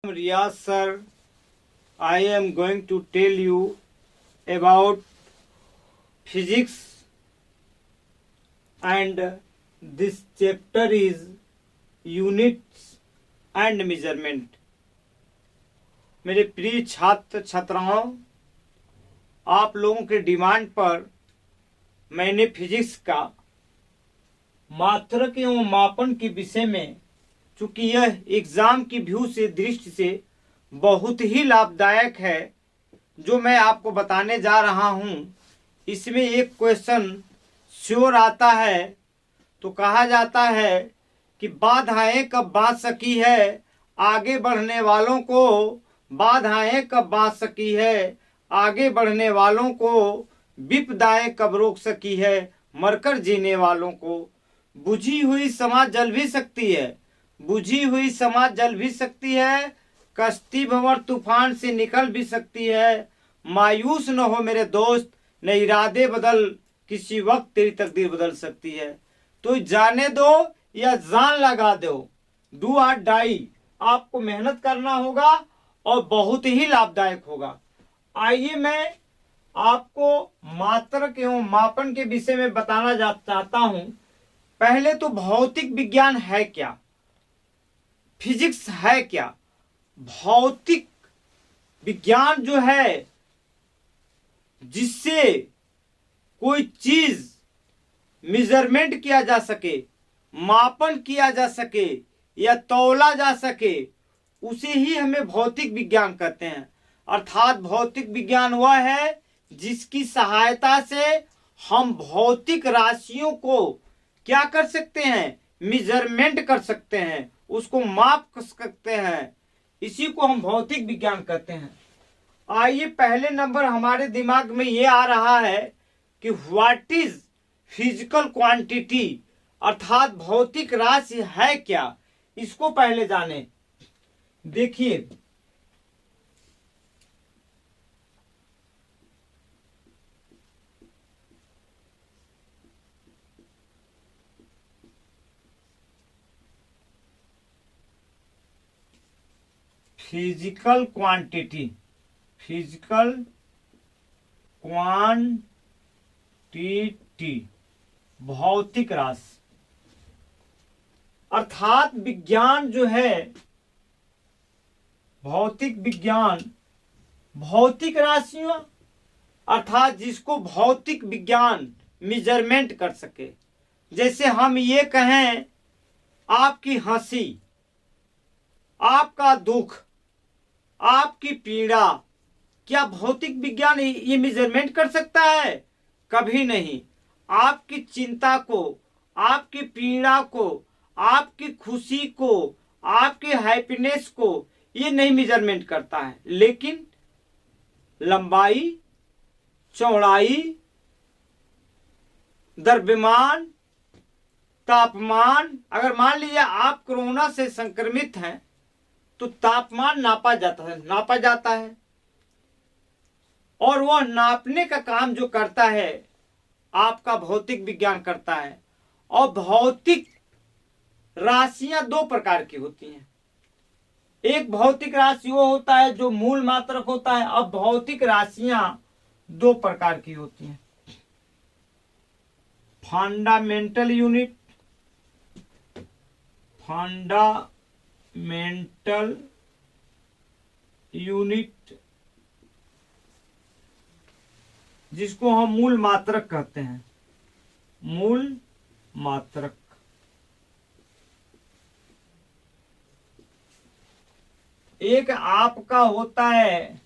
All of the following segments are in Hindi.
Riyaz sir, I am going to tell you about physics, and this chapter is units and measurement. मेरे प्रिय छात्र छात्राओं, आप लोगों के डिमांड पर मैंने फिजिक्स का मात्रक एवं मापन के विषय में, चूंकि यह एग्जाम की व्यू से दृष्टि से बहुत ही लाभदायक है, जो मैं आपको बताने जा रहा हूं। इसमें एक क्वेश्चन श्योर आता है, तो कहा जाता है कि बाधाएं कब बांध सकी है आगे बढ़ने वालों को, बाधाएं कब बांध सकी है आगे बढ़ने वालों को, विपदाएं कब रोक सकी है मरकर जीने वालों को। बुझी हुई समाज जल भी सकती है, बुझी हुई समाज जल भी सकती है, कश्ती भंवर तूफान से निकल भी सकती है। मायूस न हो मेरे दोस्त, न इरादे बदल, किसी वक्त तेरी तकदीर बदल सकती है। तो जाने दो या जान लगा दो, डू और डाई, आपको मेहनत करना होगा और बहुत ही लाभदायक होगा। आइए मैं आपको मात्रक एवं मापन के विषय में बताना चाहता हूं। पहले तो भौतिक विज्ञान है क्या, फिजिक्स है क्या। भौतिक विज्ञान जो है, जिससे कोई चीज मेजरमेंट किया जा सके, मापन किया जा सके या तौला जा सके, उसे ही हमें भौतिक विज्ञान कहते हैं। अर्थात भौतिक विज्ञान वह है जिसकी सहायता से हम भौतिक राशियों को क्या कर सकते हैं, मेजरमेंट कर सकते हैं, उसको माप कर सकते हैं। इसी को हम भौतिक विज्ञान कहते हैं। आइए पहले नंबर हमारे दिमाग में ये आ रहा है कि व्हाट इज फिजिकल क्वांटिटी, अर्थात भौतिक राशि है क्या, इसको पहले जाने। देखिए, फिजिकल क्वांटिटी, फिजिकल क्वांटिटी, भौतिक राशि। अर्थात विज्ञान जो है, भौतिक विज्ञान भौतिक राशियों, अर्थात जिसको भौतिक विज्ञान मेजरमेंट कर सके। जैसे हम ये कहें, आपकी हंसी, आपका दुख, आपकी पीड़ा, क्या भौतिक विज्ञान ये मेजरमेंट कर सकता है? कभी नहीं। आपकी चिंता को, आपकी पीड़ा को, आपकी खुशी को, आपके हैप्पीनेस को ये नहीं मेजरमेंट करता है। लेकिन लंबाई, चौड़ाई, द्रव्यमान, तापमान, अगर मान लीजिए आप कोरोना से संक्रमित हैं तो तापमान नापा जाता है, और वह नापने का काम जो करता है आपका भौतिक विज्ञान करता है। और भौतिक राशियां दो प्रकार की होती हैं। एक भौतिक राशि वो होता है जो मूल मात्रक होता है। अब भौतिक राशियां दो प्रकार की होती हैं, फंडामेंटल यूनिट, फंडामेंटल यूनिट, जिसको हम मूल मात्रक कहते हैं, मूल मात्रक। एक आपका होता है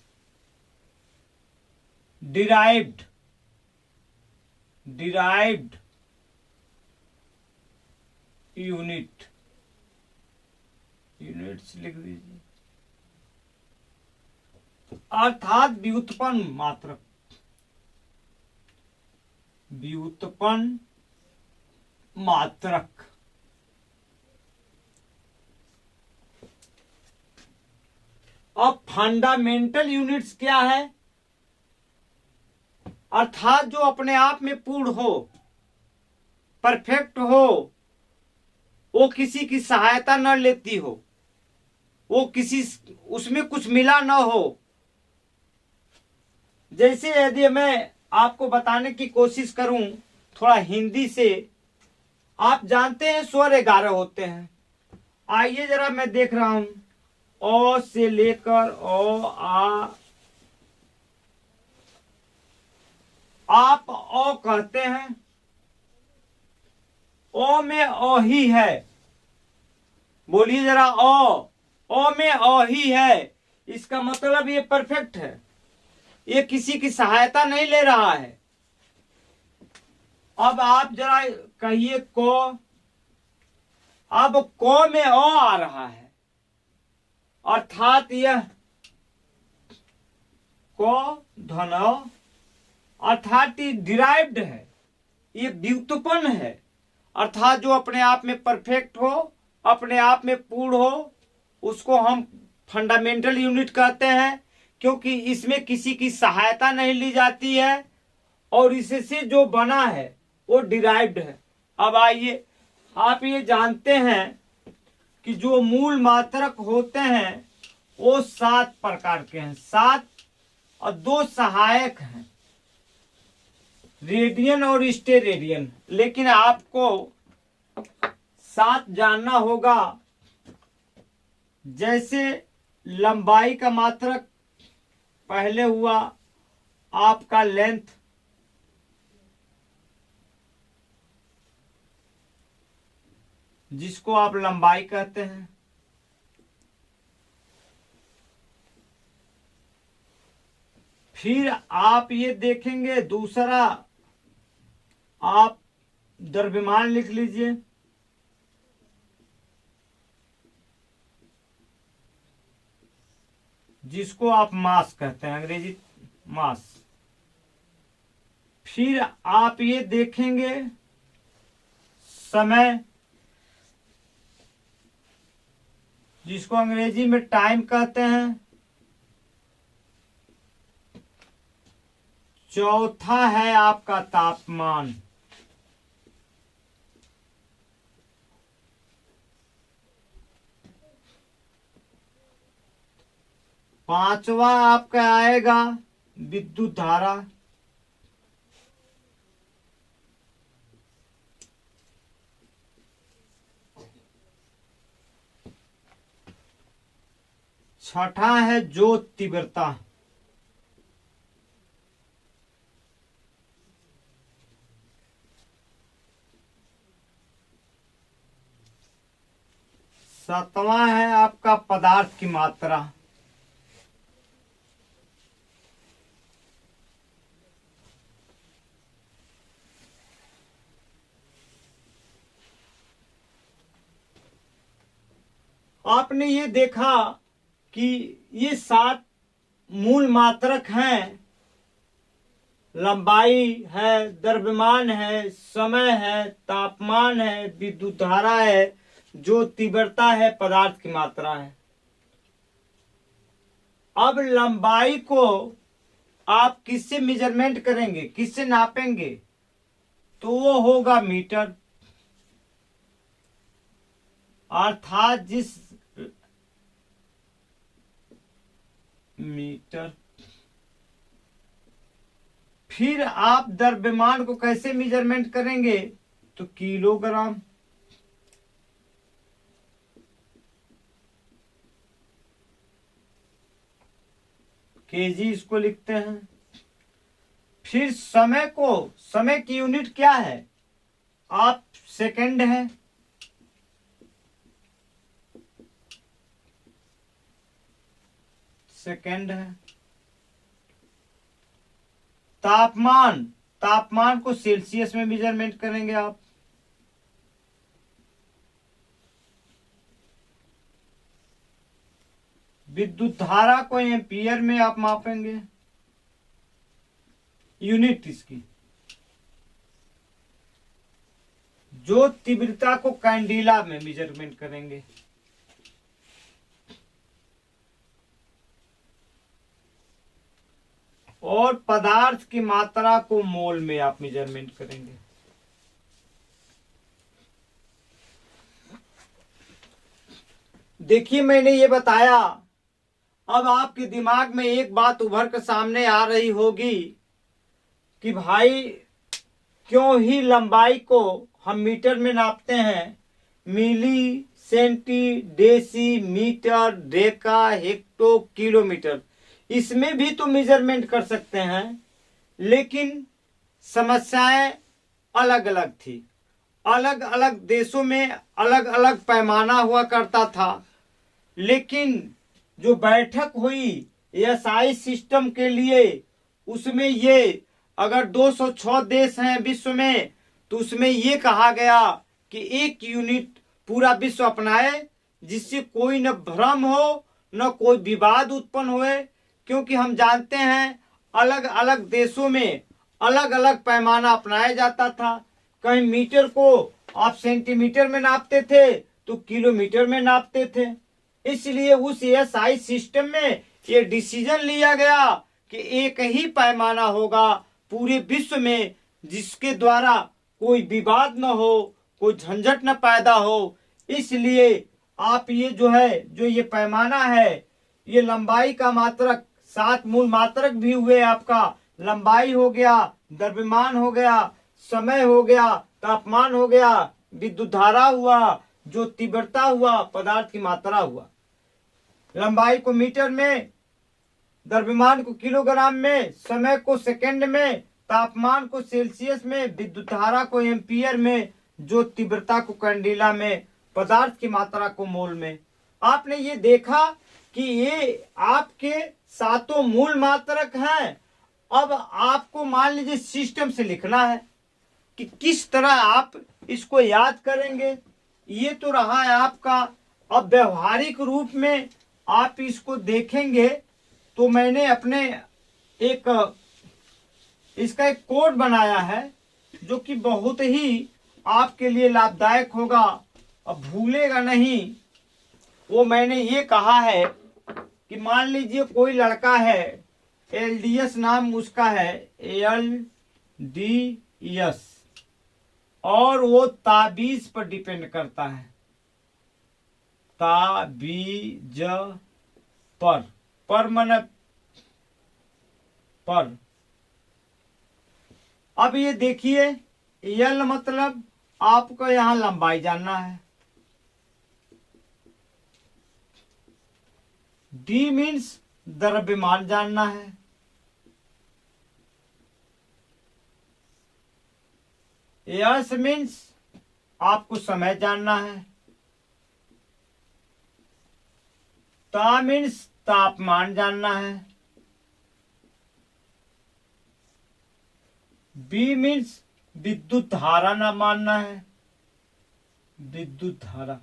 डिराइव्ड, यूनिट, यूनिट्स लिख दीजिए, अर्थात व्युत्पन्न मात्रक, व्युत्पन्न मात्रक। अब फंडामेंटल यूनिट्स क्या है? अर्थात जो अपने आप में पूर्ण हो, परफेक्ट हो, वो किसी की सहायता न लेती हो। वो किसी उसमें कुछ मिला ना हो। जैसे यदि मैं आपको बताने की कोशिश करूं थोड़ा हिंदी से, आप जानते हैं स्वर 11 होते हैं। आइए जरा मैं देख रहा हूं, ओ से लेकर ओ आ, आप ओ कहते हैं, ओ में ओ ही है। बोलिए जरा, ओ में ओ ही है। इसका मतलब ये परफेक्ट है, ये किसी की सहायता नहीं ले रहा है। अब आप जरा कहिए को, अब को में ओ आ रहा है, अर्थात यह को धनो, अर्थात ये डिराइव्ड है, ये व्युत्पन्न है। अर्थात जो अपने आप में परफेक्ट हो, अपने आप में पूर्ण हो, उसको हम फंडामेंटल यूनिट कहते हैं, क्योंकि इसमें किसी की सहायता नहीं ली जाती है और इससे जो बना है वो डिराइव्ड है। अब आइए, आप ये जानते हैं कि जो मूल मात्रक होते हैं वो 7 प्रकार के हैं, 7, और 2 सहायक हैं, रेडियन और स्टेरेडियन। लेकिन आपको 7 जानना होगा। जैसे लंबाई का मात्रक पहले हुआ आपका लेंथ, जिसको आप लंबाई कहते हैं। फिर आप ये देखेंगे दूसरा, आप द्रव्यमान लिख लीजिए, जिसको आप मास कहते हैं, अंग्रेजी मास। फिर आप ये देखेंगे समय, जिसको अंग्रेजी में टाइम कहते हैं। चौथा है आपका तापमान। पांचवा आपका आएगा विद्युत धारा। छठा है ज्योत तीव्रता। सातवां है आपका पदार्थ की मात्रा। आपने ये देखा कि ये 7 मूल मात्रक हैं, लंबाई है, द्रव्यमान है, समय है, तापमान है, विद्युत धारा है, जो तीव्रता है, पदार्थ की मात्रा है। अब लंबाई को आप किससे मेजरमेंट करेंगे, किससे नापेंगे? तो वो होगा मीटर, अर्थात जिस मीटर। फिर आप द्रव्यमान को कैसे मेजरमेंट करेंगे? तो किलोग्राम। केजी इसको लिखते हैं। फिर समय को, समय की यूनिट क्या है? आप सेकंड है। सेकंड है। तापमान, तापमान को सेल्सियस में मेजरमेंट करेंगे आप। विद्युत धारा को एम्पियर में आप मापेंगे, यूनिट इसकी। जो तीव्रता को कैंडिला में मेजरमेंट करेंगे। और पदार्थ की मात्रा को मोल में आप मेजरमेंट करेंगे। देखिए मैंने ये बताया, अब आपके दिमाग में एक बात उभर कर सामने आ रही होगी कि भाई क्यों ही लंबाई को हम मीटर में नापते हैं, milli, centi, deci, metre, deca, hecto, kilometre, इसमें भी तो मेजरमेंट कर सकते हैं। लेकिन समस्याएं अलग अलग थी, अलग अलग देशों में अलग अलग पैमाना हुआ करता था। लेकिन जो बैठक हुई एएसआई सिस्टम के लिए, उसमें ये अगर 206 देश हैं विश्व में, तो उसमें ये कहा गया कि एक यूनिट पूरा विश्व अपनाए, जिससे कोई न भ्रम हो न कोई विवाद उत्पन्न हुए। क्योंकि हम जानते हैं अलग अलग देशों में अलग अलग पैमाना अपनाया जाता था। कहीं मीटर को आप सेंटीमीटर में नापते थे तो किलोमीटर में नापते थे। इसलिए उस एएसआई सिस्टम में ये डिसीजन लिया गया कि एक ही पैमाना होगा पूरे विश्व में, जिसके द्वारा कोई विवाद न हो, कोई झंझट न पैदा हो। इसलिए आप ये जो ये पैमाना है, ये लंबाई का मात्रक 7 मूल मात्रक भी हुए आपका। लंबाई हो गया, द्रव्यमान हो गया, समय हो गया, तापमान हो गया, विद्युत धारा हुआ, जो तीव्रता हुआ, पदार्थ की मात्रा हुआ। लंबाई को मीटर में, द्रव्यमान को किलोग्राम में, समय को सेकंड में, तापमान को सेल्सियस में, विद्युत धारा को एम्पियर में, जो तीव्रता को कैंडिला में, पदार्थ की मात्रा को मोल में। आपने ये देखा कि ये आपके 7 मूल मात्रक हैं। अब आपको मान लीजिए सिस्टम से लिखना है कि किस तरह आप इसको याद करेंगे। ये तो रहा है आपका। अब व्यवहारिक रूप में आप इसको देखेंगे तो मैंने अपने इसका एक कोड बनाया है जो कि बहुत ही आपके लिए लाभदायक होगा, अब भूलेगा नहीं। वो मैंने ये कहा है कि मान लीजिए कोई लड़का है, एलडीएस नाम उसका है, एलडीएस, और वो ताबीज पर डिपेंड करता है, ताबीज पर मन पर। अब ये देखिए, यल मतलब आपको यहां लंबाई जानना है, डी मीन्स द्रव्यमान जानना है, एस मीन्स आपको समय जानना है, ता मीन्स तापमान जानना है, बी मीन्स विद्युत धारा ना मानना है, विद्युत धारा,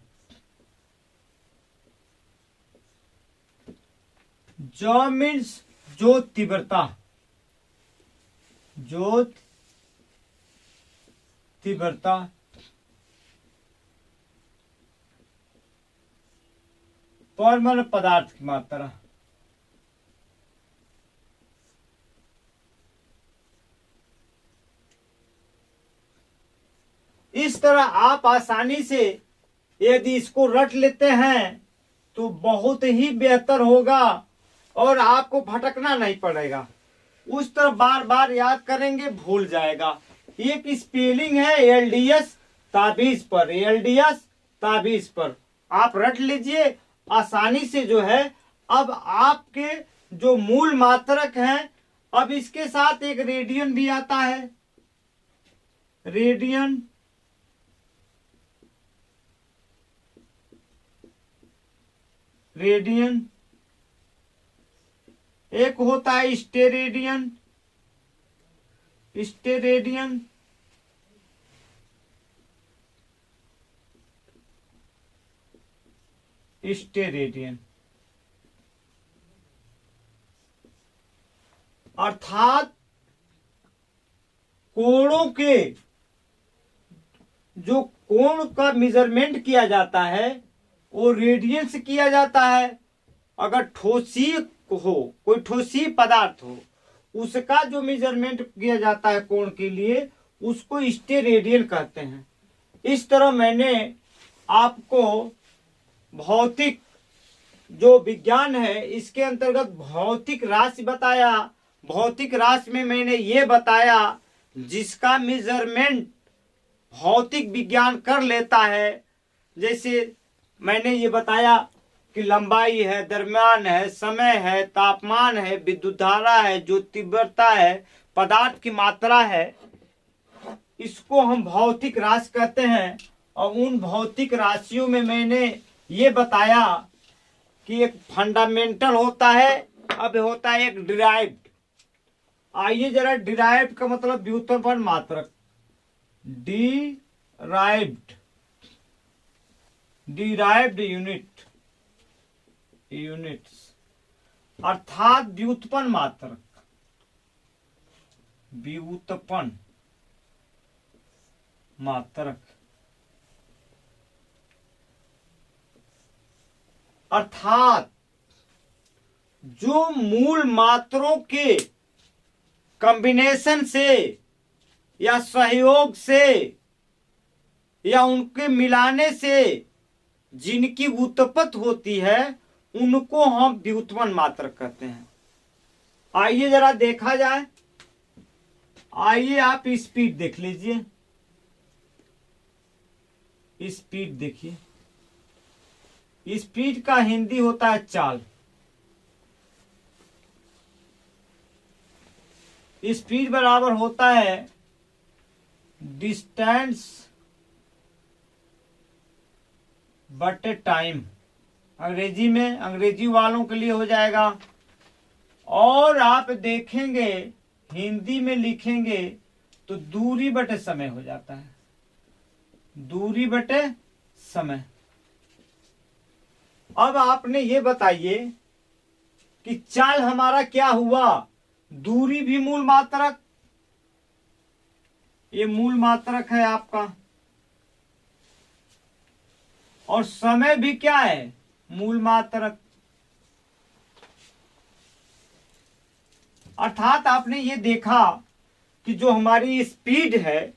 जो मीन्स जो तीव्रता, जो तीव्रता, पर मन पदार्थ की मात्रा। इस तरह आप आसानी से यदि इसको रट लेते हैं तो बहुत ही बेहतर होगा और आपको भटकना नहीं पड़ेगा। उस तरह बार बार याद करेंगे, भूल जाएगा। एक स्पेलिंग है एलडीएस ताबीज पर, एलडीएस ताबीज पर आप रट लीजिए आसानी से जो है। अब आपके जो मूल मात्रक हैं, अब इसके साथ एक रेडियन भी आता है, रेडियन, रेडियन, एक होता है स्टेरेडियन, स्टेरेडियन, स्टेरेडियन, अर्थात कोणों के जो कोण का मेजरमेंट किया जाता है वो रेडियन से किया जाता है। अगर ठोसी हो, कोई ठोसी पदार्थ हो, उसका जो मेजरमेंट किया जाता है कोण के लिए, उसको स्टेरेडियन कहते हैं। इस तरह मैंने आपको भौतिक जो विज्ञान है इसके अंतर्गत भौतिक राशि बताया। भौतिक राशि में मैंने ये बताया जिसका मेजरमेंट भौतिक विज्ञान कर लेता है। जैसे मैंने ये बताया कि लंबाई है, दरम्यान है, समय है, तापमान है, विद्युत धारा है, जो तीव्रता है, पदार्थ की मात्रा है, इसको हम भौतिक राशि कहते हैं। और उन भौतिक राशियों में मैंने ये बताया कि एक फंडामेंटल होता है, अब होता है एक डिराइव्ड। आइए जरा डिराइव्ड का मतलब व्युत्पन्न मात्रक, डिराइव्ड यूनिट्स अर्थात व्युत्पन्न मात्रक, अर्थात जो मूल मात्रों के कॉम्बिनेशन से या सहयोग से या उनके मिलाने से जिनकी उत्पत्ति होती है उनको हम व्युत्पन्न मात्रक कहते हैं। आइए जरा देखा जाए। आइए आप स्पीड देख लीजिए, स्पीड देखिए। स्पीड का हिंदी होता है चाल। स्पीड बराबर होता है डिस्टेंस बटे टाइम। अंग्रेजी में, अंग्रेजी वालों के लिए हो जाएगा। और आप देखेंगे हिंदी में लिखेंगे तो दूरी बटे समय हो जाता है, दूरी बटे समय। अब आपने ये बताइए कि चाल हमारा क्या हुआ, दूरी भी मूल मात्रक, ये मूल मात्रक है आपका, और समय भी क्या है, मूल मात्रक। अर्थात आपने ये देखा कि जो हमारी स्पीड है,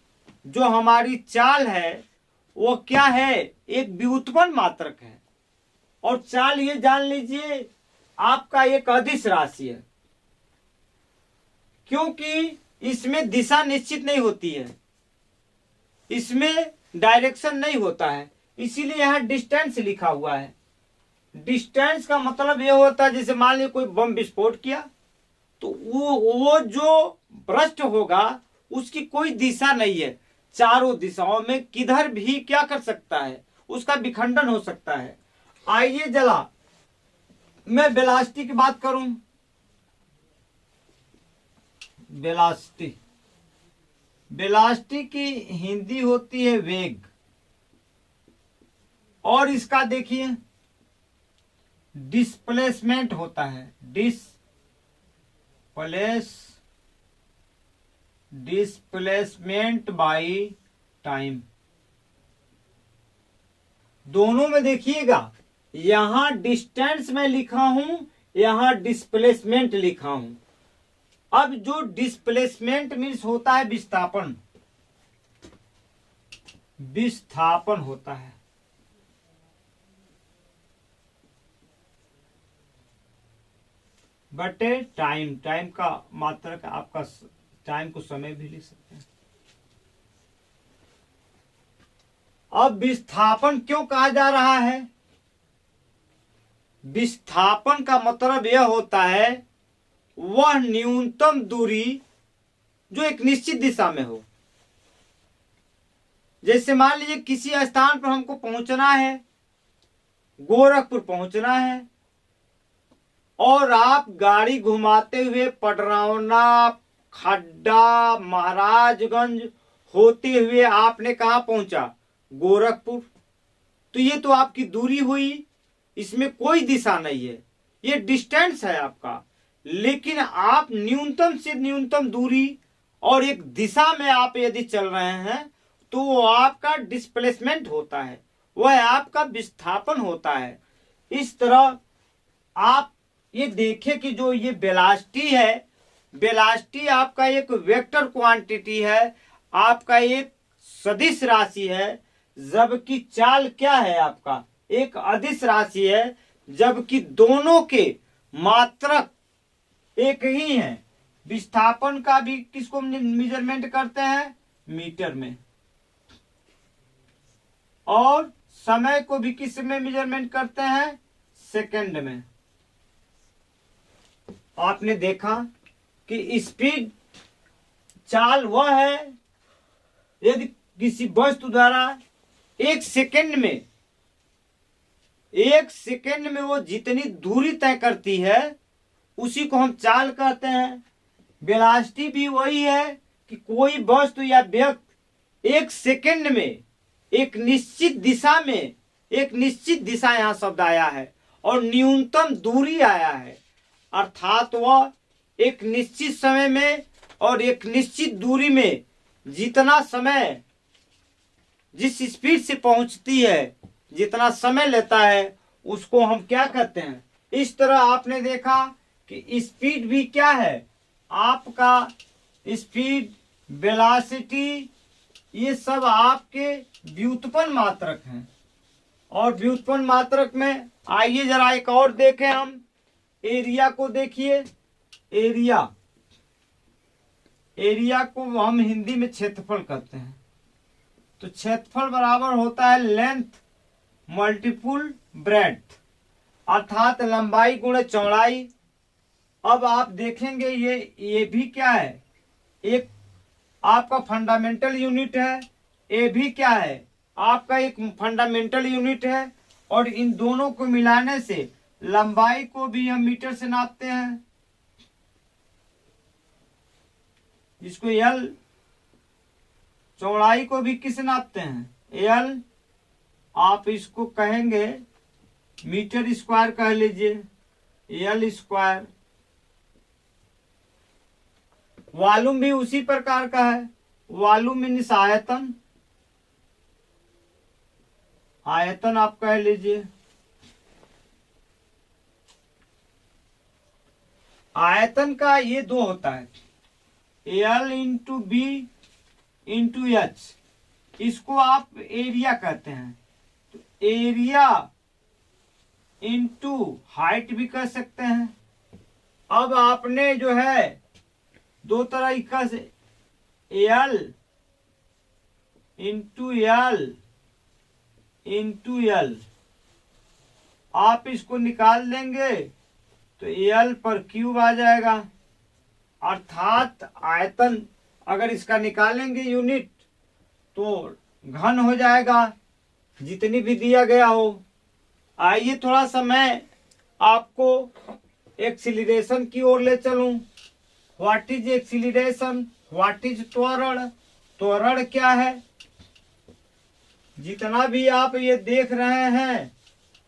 जो हमारी चाल है, वो क्या है, एक व्युत्पन्न मात्रक है। और चाल ये जान लीजिए आपका एक अदिश राशि है, क्योंकि इसमें दिशा निश्चित नहीं होती है, इसमें डायरेक्शन नहीं होता है, इसीलिए यहां डिस्टेंस लिखा हुआ है। डिस्टेंस का मतलब यह होता है जैसे मान लीजिए कोई बम विस्फोट किया तो वो जो भ्रष्ट होगा उसकी कोई दिशा नहीं है, चारों दिशाओं में किधर भी क्या कर सकता है, उसका विखंडन हो सकता है। आइए जरा मैं वेलोसिटी की बात करूं। वेलोसिटी की हिंदी होती है वेग, और इसका देखिए डिस्प्लेसमेंट होता है, डिस्प्लेसमेंट बाय टाइम। दोनों में देखिएगा, यहां डिस्टेंस में लिखा हूं, यहां डिस्प्लेसमेंट लिखा हूं। अब जो डिस्प्लेसमेंट मीन्स होता है विस्थापन, विस्थापन होता है। बटे टाइम, टाइम का मात्रक आपका, टाइम को समय भी लिख सकते हैं। अब विस्थापन क्यों कहा जा रहा है, विस्थापन का मतलब यह होता है वह न्यूनतम दूरी जो एक निश्चित दिशा में हो। जैसे मान लीजिए किसी स्थान पर हमको पहुंचना है, गोरखपुर पहुंचना है, और आप गाड़ी घुमाते हुए पडरौना, खड्डा, महाराजगंज होते हुए आपने कहा पहुंचा, गोरखपुर। तो ये तो आपकी दूरी हुई, इसमें कोई दिशा नहीं है, ये डिस्टेंस है आपका। लेकिन आप न्यूनतम से न्यूनतम दूरी और एक दिशा में आप यदि चल रहे हैं तो वो आपका डिस्प्लेसमेंट होता है, वह आपका विस्थापन होता है। इस तरह आप ये देखें कि जो ये वेलोसिटी है, वेलोसिटी आपका एक वेक्टर क्वांटिटी है, आपका एक सदिश राशि है, जबकि चाल क्या है आपका एक अदिश राशि है। जबकि दोनों के मात्रक एक ही हैं। विस्थापन का भी किसको मेजरमेंट करते हैं? मीटर में। और समय को भी किस में मेजरमेंट करते हैं? सेकंड में। आपने देखा कि स्पीड चाल वह है यदि किसी वस्तु द्वारा एक सेकंड में वो जितनी दूरी तय करती है उसी को हम चाल कहते हैं। वेलोसिटी भी वही है कि कोई वस्तु या व्यक्ति एक सेकंड में एक निश्चित दिशा यहाँ शब्द आया है और न्यूनतम दूरी आया है, अर्थात वह एक निश्चित समय में और एक निश्चित दूरी में जितना समय जिस स्पीड से पहुंचती है, जितना समय लेता है, उसको हम क्या कहते हैं? इस तरह आपने देखा कि स्पीड भी क्या है? आपका स्पीड, वेलोसिटी, ये सब आपके व्युत्पन्न मात्रक हैं। और व्युत्पन्न मात्रक में आइए जरा एक और देखें हम। एरिया को देखिए। एरिया को हम हिंदी में क्षेत्रफल कहते हैं। तो क्षेत्रफल बराबर होता है लेंथ मल्टीपुल ब्रेड्थ, अर्थात लंबाई गुणे चौड़ाई। अब आप देखेंगे ये भी क्या है? एक आपका फंडामेंटल यूनिट है। ये भी क्या है? आपका एक फंडामेंटल यूनिट है। और इन दोनों को मिलाने से लंबाई को भी हम मीटर से नापते हैं, जिसको एल। चौड़ाई को भी किस नापते हैं? एल। आप इसको कहेंगे मीटर स्क्वायर कह लीजिए, एल स्क्वायर। वॉल्यूम भी उसी प्रकार का है। वॉल्यूम मीन्स आयतन, आयतन आप कह लीजिए। आयतन का ये दो होता है, L into B into H. इसको आप एरिया कहते हैं। तो एरिया इंटू हाइट भी कह सकते हैं। अब आपने जो है दो तरीका से एल इंटू एल आप इसको निकाल देंगे तो एल पर क्यूब आ जाएगा। अर्थात आयतन अगर इसका निकालेंगे यूनिट तो घन हो जाएगा, जितनी भी दिया गया हो। आइए थोड़ा सा मैं आपको एक्सीलरेशन की ओर ले चलूं। What is acceleration? What is त्वरण? त्वरण क्या है? जितना भी आप ये देख रहे हैं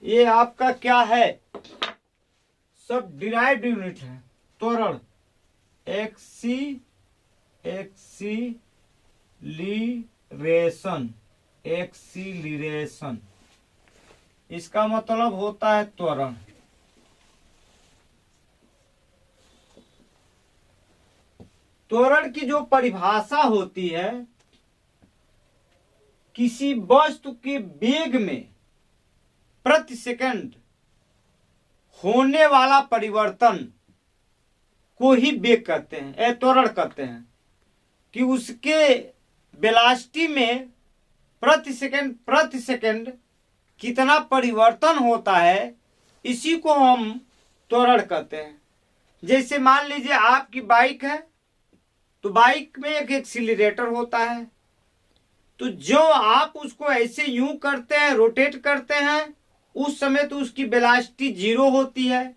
ये आपका क्या है? सब डिराइव्ड यूनिट है। त्वरण एक्सीलरेशन, इसका मतलब होता है त्वरण। त्वरण की जो परिभाषा होती है, किसी वस्तु के वेग में प्रति सेकंड होने वाला परिवर्तन को ही वेग कहते हैं, त्वरण कहते हैं। कि उसके वेलोसिटी में प्रति सेकंड कितना परिवर्तन होता है, इसी को हम त्वरण कहते हैं। जैसे मान लीजिए आपकी बाइक है, तो बाइक में एक एक्सीलरेटर होता है। तो जो आप उसको ऐसे यूं करते हैं, रोटेट करते हैं, उस समय तो उसकी वेलोसिटी 0 होती है।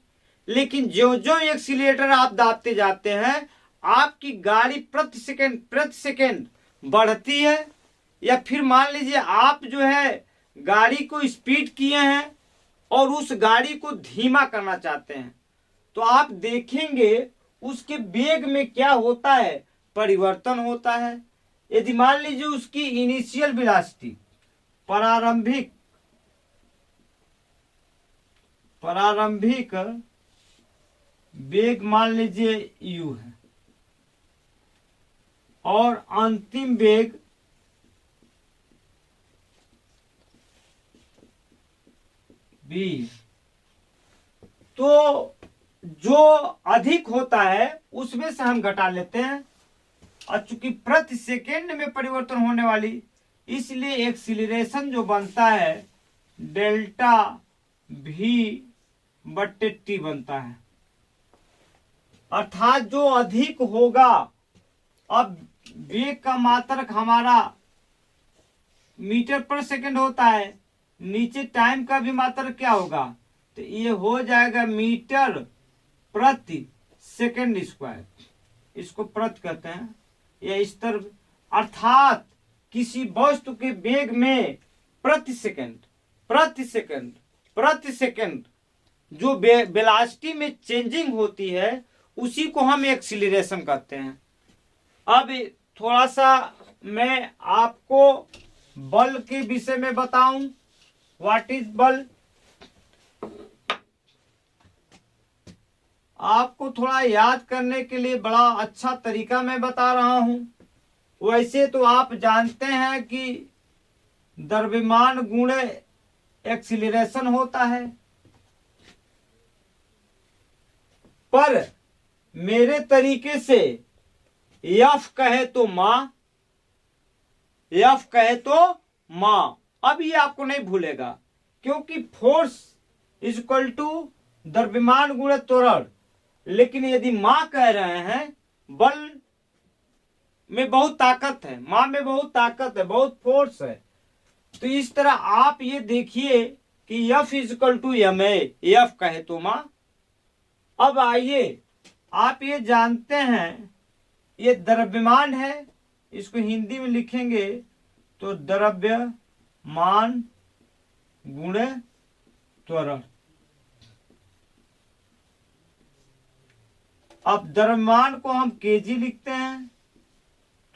लेकिन जो जो एक्सीलरेटर आप दाबते जाते हैं, आपकी गाड़ी प्रति सेकंड बढ़ती है। या फिर मान लीजिए आप जो है गाड़ी को स्पीड किए हैं और उस गाड़ी को धीमा करना चाहते हैं, तो आप देखेंगे उसके वेग में क्या होता है? परिवर्तन होता है। यदि मान लीजिए उसकी इनिशियल वेलोसिटी, प्रारंभिक वेग मान लीजिए u है और अंतिम वेग v। तो जो अधिक होता है उसमें से हम घटा लेते हैं, और चूंकि प्रति सेकेंड में परिवर्तन होने वाली, इसलिए एक्सीलरेशन जो बनता है डेल्टा v बट्टे टी बनता है। अर्थात जो अधिक होगा, अब वेग का मात्रक हमारा मीटर पर सेकंड होता है, नीचे टाइम का भी मात्रक क्या होगा, तो ये हो जाएगा मीटर प्रति सेकंड स्क्वायर, इसको प्रति कहते हैं या इस तरह। अर्थात किसी वस्तु के वेग में प्रति सेकंड जो वेलोसिटी में चेंजिंग होती है उसी को हम एक्सीलरेशन कहते हैं। अब थोड़ा सा मैं आपको बल के विषय में बताऊं, व्हाट इज बल। आपको थोड़ा याद करने के लिए बड़ा अच्छा तरीका मैं बता रहा हूं। वैसे तो आप जानते हैं कि द्रव्यमान गुणे एक्सीलरेशन होता है, पर मेरे तरीके से F कहे तो माँ, अब ये आपको नहीं भूलेगा, क्योंकि फोर्स इज इक्वल टू द्रव्यमान गुणे त्वरण। लेकिन यदि माँ कह रहे हैं, बल में बहुत ताकत है, माँ में बहुत ताकत है, बहुत फोर्स है, तो इस तरह आप ये देखिए कि F is equal to ma, F कहे तो माँ। अब आइए, आप ये जानते हैं ये द्रव्यमान है, इसको हिंदी में लिखेंगे तो द्रव्यमान गुणे त्वरण। अब द्रव्यमान को हम केजी लिखते हैं,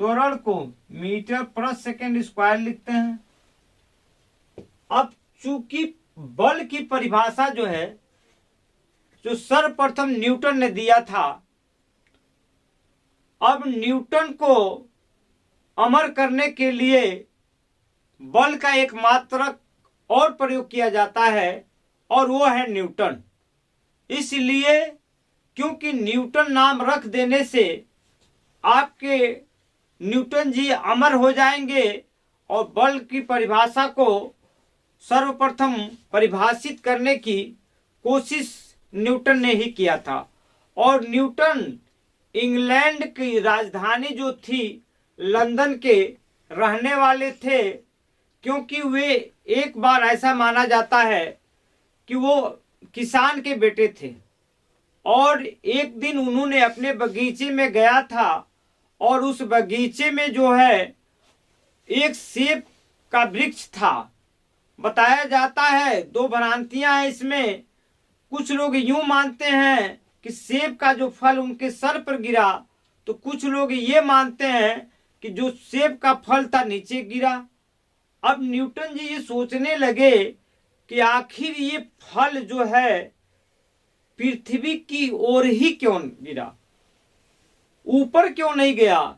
त्वरण को मीटर पर सेकंड स्क्वायर लिखते हैं। अब चूंकि बल की परिभाषा जो है, जो सर्वप्रथम न्यूटन ने दिया था, अब न्यूटन को अमर करने के लिए बल का एक मात्रक और प्रयोग किया जाता है, और वो है न्यूटन। इसलिए क्योंकि न्यूटन नाम रख देने से आपके न्यूटन जी अमर हो जाएंगे, और बल की परिभाषा को सर्वप्रथम परिभाषित करने की कोशिश न्यूटन ने ही किया था। और न्यूटन इंग्लैंड की राजधानी जो थी लंदन के रहने वाले थे, क्योंकि वे एक बार ऐसा माना जाता है कि वो किसान के बेटे थे, और एक दिन उन्होंने अपने बगीचे में गया था, और उस बगीचे में जो है एक सेब का वृक्ष था। बताया जाता है, दो भ्रांतियां हैं इसमें। कुछ लोग यूं मानते हैं कि सेब का जो फल उनके सर पर गिरा, तो कुछ लोग ये मानते हैं कि जो सेब का फल था नीचे गिरा। अब न्यूटन जी ये सोचने लगे कि आखिर ये फल जो है पृथ्वी की ओर ही क्यों गिरा, ऊपर क्यों नहीं गया,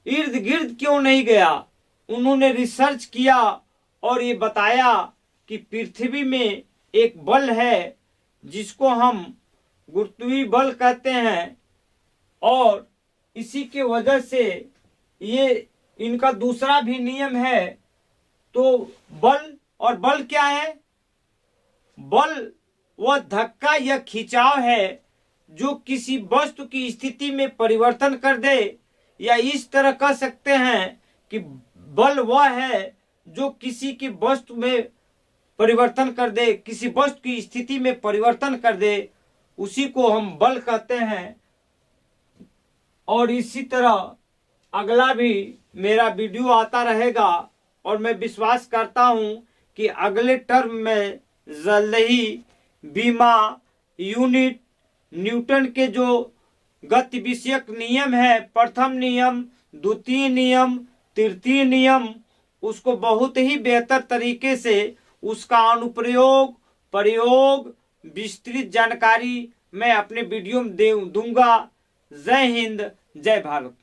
इर्द गिर्द क्यों नहीं गया। उन्होंने रिसर्च किया और ये बताया कि पृथ्वी में एक बल है जिसको हम गुरुत्वीय बल कहते हैं, और इसी के वजह से ये इनका दूसरा भी नियम है। तो बल, और बल क्या है, बल वह धक्का या खिंचाव है जो किसी वस्तु की स्थिति में परिवर्तन कर दे, या इस तरह कह सकते हैं कि बल वह है जो किसी की वस्तु में परिवर्तन कर दे, किसी वस्तु की स्थिति में परिवर्तन कर दे, उसी को हम बल कहते हैं। और इसी तरह अगला भी मेरा वीडियो आता रहेगा, और मैं विश्वास करता हूं कि अगले टर्म में जल्द ही बीमा यूनिट न्यूटन के जो गति विषयक नियम है, प्रथम नियम, द्वितीय नियम, तृतीय नियम, उसको बहुत ही बेहतर तरीके से उसका अनुप्रयोग, प्रयोग, विस्तृत जानकारी मैं अपने वीडियो में दूंगा। जय हिंद, जय भारत।